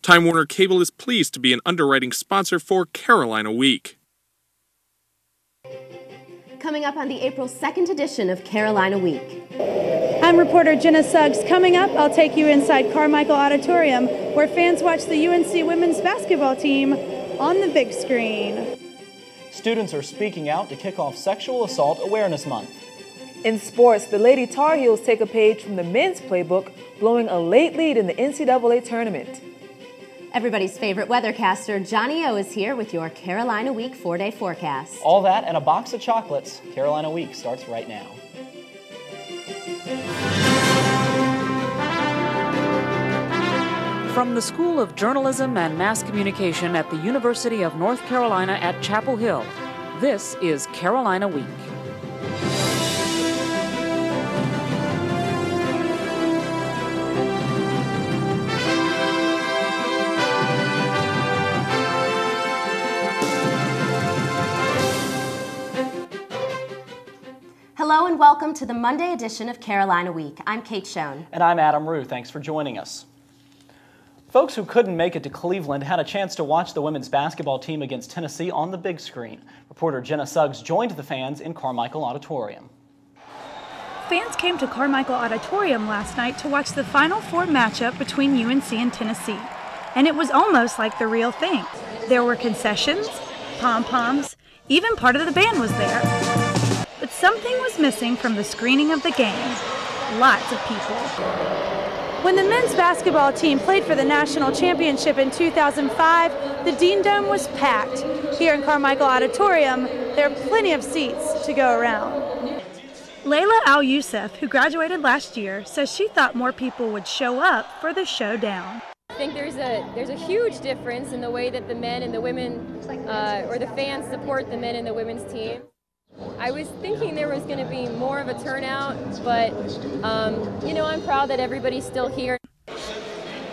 Time Warner Cable is pleased to be an underwriting sponsor for Carolina Week. Coming up on the April 2nd edition of Carolina Week. I'm reporter Jenna Suggs. Coming up, I'll take you inside Carmichael Auditorium, where fans watch the UNC women's basketball team on the big screen. Students are speaking out to kick off Sexual Assault Awareness Month. In sports, the Lady Tar Heels take a page from the men's playbook, blowing a late lead in the NCAA tournament. Everybody's favorite weathercaster, Johnny O, is here with your Carolina Week 4-day forecast. All that and a box of chocolates. Carolina Week starts right now. From the School of Journalism and Mass Communication at the University of North Carolina at Chapel Hill, this is Carolina Week. Hello and welcome to the Monday edition of Carolina Week. I'm Kate Schoen. And I'm Adam Rue. Thanks for joining us. Folks who couldn't make it to Cleveland had a chance to watch the women's basketball team against Tennessee on the big screen. Reporter Jenna Suggs joined the fans in Carmichael Auditorium. Fans came to Carmichael Auditorium last night to watch the Final Four matchup between UNC and Tennessee. And it was almost like the real thing. There were concessions, pom-poms, even part of the band was there. But something was missing from the screening of the game. Lots of people. When the men's basketball team played for the national championship in 2005, the Dean Dome was packed. Here in Carmichael Auditorium, there are plenty of seats to go around. Layla Al-Youssef, who graduated last year, says she thought more people would show up for the showdown. I think there's a huge difference in the way that the men and the women, or the fans support the men and the women's team. I was thinking there was going to be more of a turnout, but, you know, I'm proud that everybody's still here.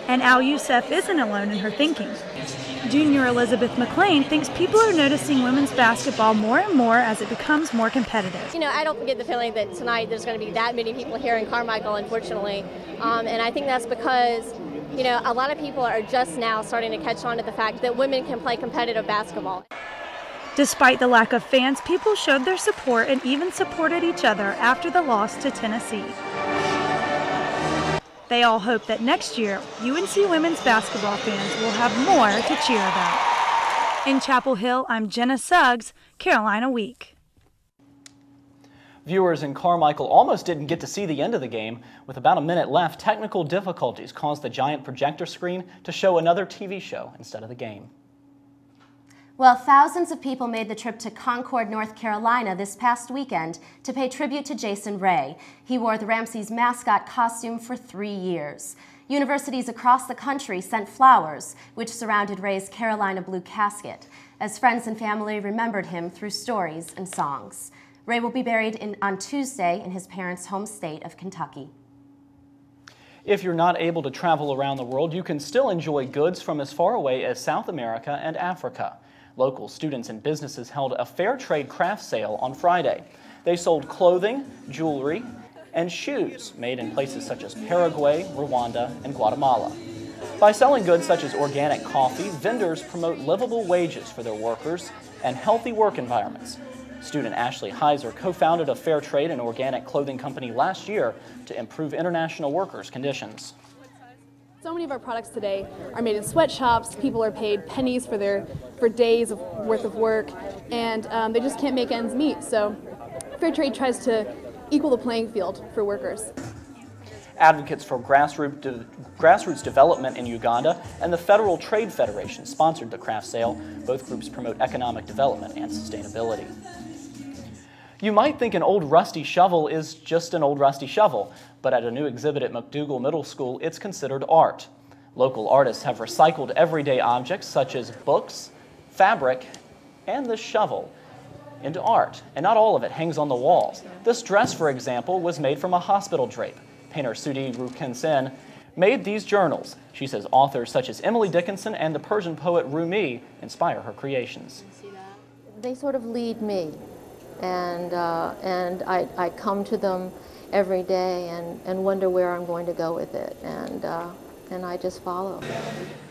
And Al-Youssef isn't alone in her thinking. Junior Elizabeth McLean thinks people are noticing women's basketball more and more as it becomes more competitive. You know, I don't get the feeling that tonight there's going to be that many people here in Carmichael, unfortunately. And I think that's because, you know, a lot of people are just now starting to catch on to the fact that women can play competitive basketball. Despite the lack of fans, people showed their support and even supported each other after the loss to Tennessee. They all hope that next year, UNC women's basketball fans will have more to cheer about. In Chapel Hill, I'm Jenna Suggs, Carolina Week. Viewers in Carmichael almost didn't get to see the end of the game. With about a minute left, technical difficulties caused the giant projector screen to show another TV show instead of the game. Well, thousands of people made the trip to Concord, North Carolina this past weekend to pay tribute to Jason Ray. He wore the Ramsey's mascot costume for 3 years. Universities across the country sent flowers, which surrounded Ray's Carolina blue casket, as friends and family remembered him through stories and songs. Ray will be buried on Tuesday in his parents' home state of Kentucky. If you're not able to travel around the world, you can still enjoy goods from as far away as South America and Africa. Local students and businesses held a fair trade craft sale on Friday. They sold clothing, jewelry, and shoes made in places such as Paraguay, Rwanda, and Guatemala. By selling goods such as organic coffee, vendors promote livable wages for their workers and healthy work environments. Student Ashley Heiser co-founded a fair trade and organic clothing company last year to improve international workers' conditions. So many of our products today are made in sweatshops. People are paid pennies for days worth of work, and they just can't make ends meet. So fair trade tries to equal the playing field for workers. Advocates for grassroots development in Uganda and the Federal Trade Federation sponsored the craft sale. Both groups promote economic development and sustainability. You might think an old rusty shovel is just an old rusty shovel, but at a new exhibit at McDougle Middle School, it's considered art. Local artists have recycled everyday objects such as books, fabric, and this shovel into art, and not all of it hangs on the walls. This dress, for example, was made from a hospital drape. Painter Sudi Rukensen made these journals. She says authors such as Emily Dickinson and the Persian poet Rumi inspire her creations. They sort of lead me, and I come to them every day and wonder where I'm going to go with it. And and I just follow.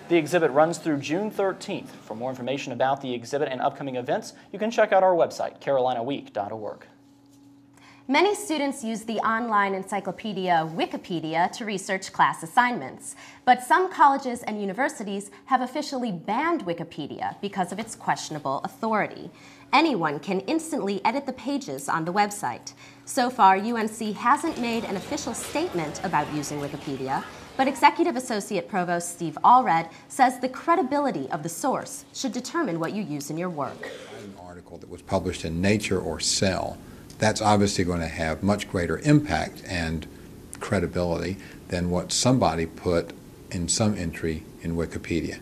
The exhibit runs through June 13th. For more information about the exhibit and upcoming events, you can check out our website, carolinaweek.org. Many students use the online encyclopedia Wikipedia to research class assignments, but some colleges and universities have officially banned Wikipedia because of its questionable authority. Anyone can instantly edit the pages on the website. So far, UNC hasn't made an official statement about using Wikipedia, but Executive Associate Provost Steve Allred says the credibility of the source should determine what you use in your work. An article that was published in Nature or Cell, that's obviously going to have much greater impact and credibility than what somebody put in some entry in Wikipedia.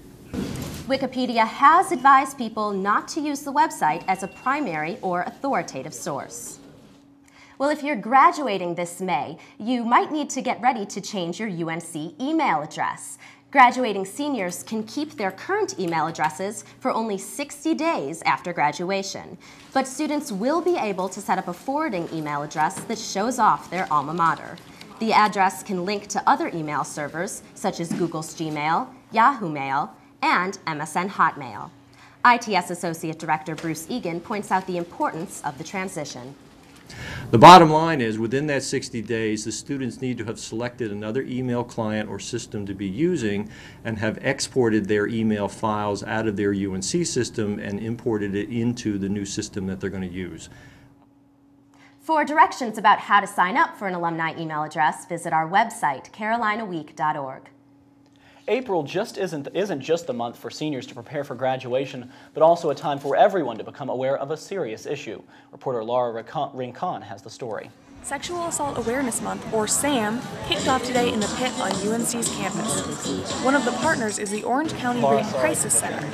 Wikipedia has advised people not to use the website as a primary or authoritative source. Well, if you're graduating this May, you might need to get ready to change your UNC email address. Graduating seniors can keep their current email addresses for only 60 days after graduation. But students will be able to set up a forwarding email address that shows off their alma mater. The address can link to other email servers, such as Google's Gmail, Yahoo Mail, and MSN Hotmail. ITS Associate Director Bruce Egan points out the importance of the transition. The bottom line is, within that 60 days, the students need to have selected another email client or system to be using and have exported their email files out of their UNC system and imported it into the new system that they're going to use. For directions about how to sign up for an alumni email address, visit our website, carolinaweek.org. April just isn't just the month for seniors to prepare for graduation, but also a time for everyone to become aware of a serious issue. Reporter Laura Rincon has the story. Sexual Assault Awareness Month, or SAM, kicked off today in the pit on UNC's campus. One of the partners is the Orange County Rape Crisis Center,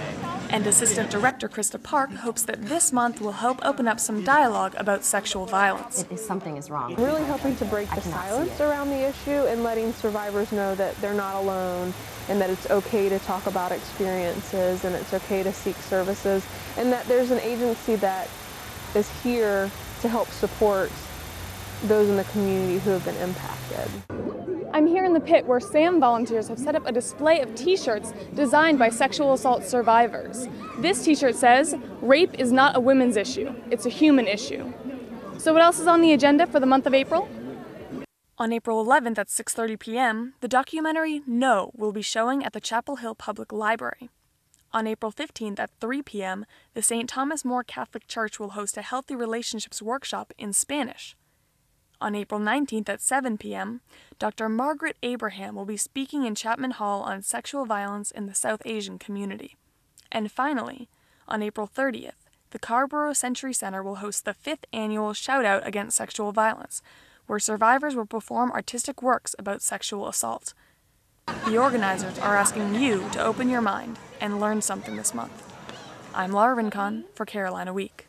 and Assistant Director Krista Park hopes that this month will help open up some dialogue about sexual violence. Something is wrong. I'm really hoping to break the silence around the issue and letting survivors know that they're not alone and that it's okay to talk about experiences and it's okay to seek services and that there's an agency that is here to help support those in the community who have been impacted. I'm here in the pit where SAM volunteers have set up a display of t-shirts designed by sexual assault survivors. This t-shirt says, "Rape is not a women's issue, it's a human issue." So what else is on the agenda for the month of April? On April 11th at 6:30 p.m., the documentary No will be showing at the Chapel Hill Public Library. On April 15th at 3 p.m., the St. Thomas More Catholic Church will host a Healthy Relationships workshop in Spanish. On April 19th at 7 p.m., Dr. Margaret Abraham will be speaking in Chapman Hall on sexual violence in the South Asian community. And finally, on April 30th, the Carborough Century Center will host the 5th annual Shout Out Against Sexual Violence, where survivors will perform artistic works about sexual assault. The organizers are asking you to open your mind and learn something this month. I'm Laura Rincon for Carolina Week.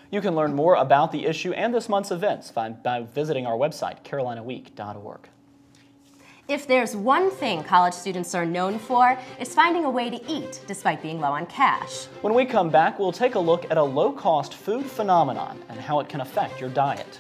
You can learn more about the issue and this month's events by visiting our website, carolinaweek.org. If there's one thing college students are known for, it's finding a way to eat despite being low on cash. When we come back, we'll take a look at a low-cost food phenomenon and how it can affect your diet.